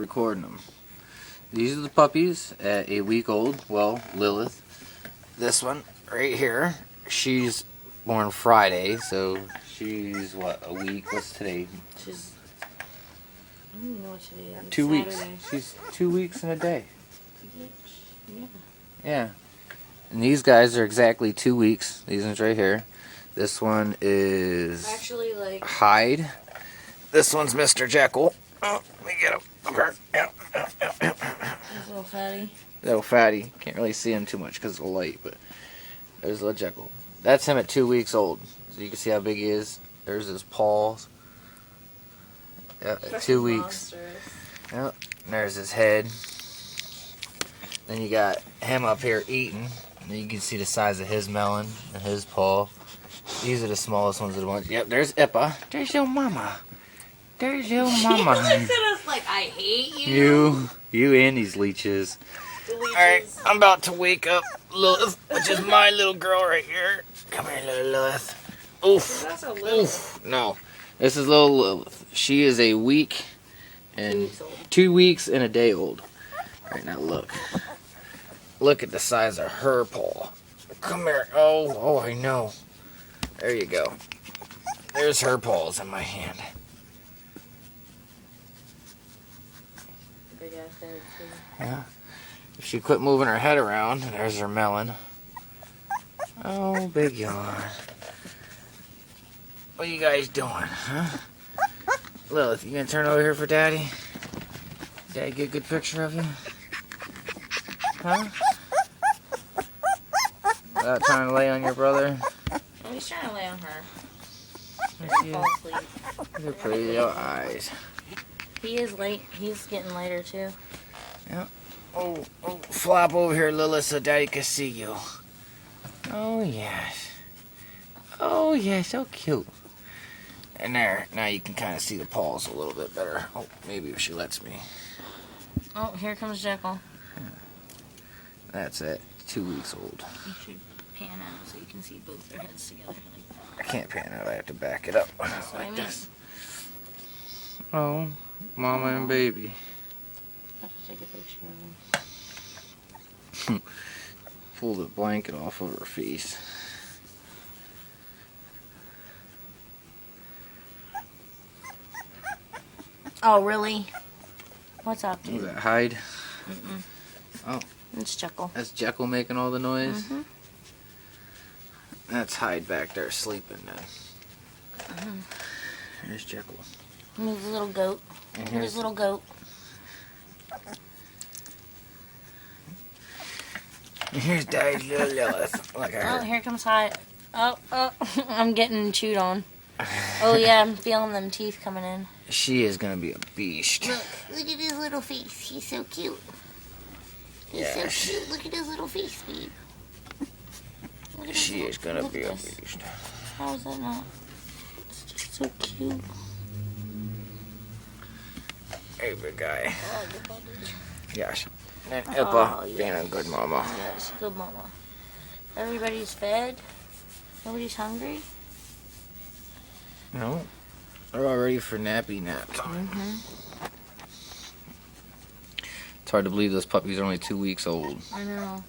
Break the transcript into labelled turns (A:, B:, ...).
A: recording them. These are the puppies at a week old. Well, Lilith. This one right here, she's born Friday, so she's what, a week? What's today?
B: She's, I don't even know what today is.
A: 2 weeks.
B: Saturday.
A: She's 2 weeks and a day.
B: Yeah.
A: Yeah. And these guys are exactly 2 weeks. These ones right here. This one is
B: Actually, like
A: Hyde. This one's Mr. Jekyll. Oh, let me get him. Okay.
B: this little fatty.
A: Little fatty. Can't really see him too much because of the light, but there's little Jekyll. That's him at 2 weeks old. So you can see how big he is. There's his paws. Yep, at 2 weeks. Yep. And there's his head. Then you got him up here eating. And you can see the size of his melon and his paw. These are the smallest ones of the ones. Yep, there's Ippa. There's your mama. There's your mama.
B: She looks at us like, I hate you.
A: You and these leeches. Alright, I'm about to wake up Lilith, which is my little girl right here. Come here, little Lilith. Oof.
B: That's a little.
A: Oof. No. This is little Lilith. She is a week and
B: 2 weeks old.
A: 2 weeks and a day old. Alright, now look. Look at the size of her paw. Come here. Oh, I know. There you go. There's her paws in my hand.
B: Big ass head, too.
A: Yeah. If she quit moving her head around, there's her melon. Oh, big yawn. What are you guys doing, huh? Lilith, you gonna turn over here for Daddy? Daddy get a good picture of you? Huh? Without trying to lay on your brother?
B: Oh, he's trying to lay on her.
A: She
B: Fall asleep.
A: Your pretty little eyes.
B: He is late. He's getting later, too.
A: Yep. Oh, flop over here, Lilith, so Daddy can see you. Oh, yes. Oh, yes, so cute. And there, now you can kind of see the paws a little bit better. Oh, maybe if she lets me.
B: Oh, here comes Jekyll.
A: That's it. 2 weeks old.
B: You should pan out so you can see both their heads together.
A: I can't pan it. I have to back it up
B: That's what I
A: like
B: mean.
A: this. Oh, mama and baby.
B: I have to take a picture of them.
A: Pull the blanket off of her face.
B: Oh, really? What's up, dude?
A: Was that Hyde?
B: Mm-mm.
A: Oh.
B: It's Jekyll.
A: That's Jekyll making all the noise?
B: Mm-hmm.
A: That's Hyde back there sleeping then.
B: Mm-hmm.
A: There's Jekyll.
B: And his little goat.
A: And
B: Here's his little goat.
A: And here's Daddy's little Lilith. Look at
B: Oh,
A: her.
B: here comes Hyde. Oh, I'm getting chewed on. Oh, yeah, I'm feeling them teeth coming in.
A: She is gonna be a beast.
B: Look at his little face. He's so cute. He's
A: Yes.
B: so cute. Look at his little face, babe. Look at
A: She
B: his
A: is gonna
B: look
A: be
B: at
A: a
B: this.
A: beast.
B: How is that not? It's just so cute.
A: Hey, big guy.
B: Oh, good buddy.
A: Yes. And
B: Oh,
A: Ippa
B: yes.
A: being a good mama.
B: Yes, good mama. Everybody's fed. Nobody's hungry.
A: No. They're all ready for nappy nap time.
B: Mm-hmm.
A: It's hard to believe those puppies are only 2 weeks old.
B: I know.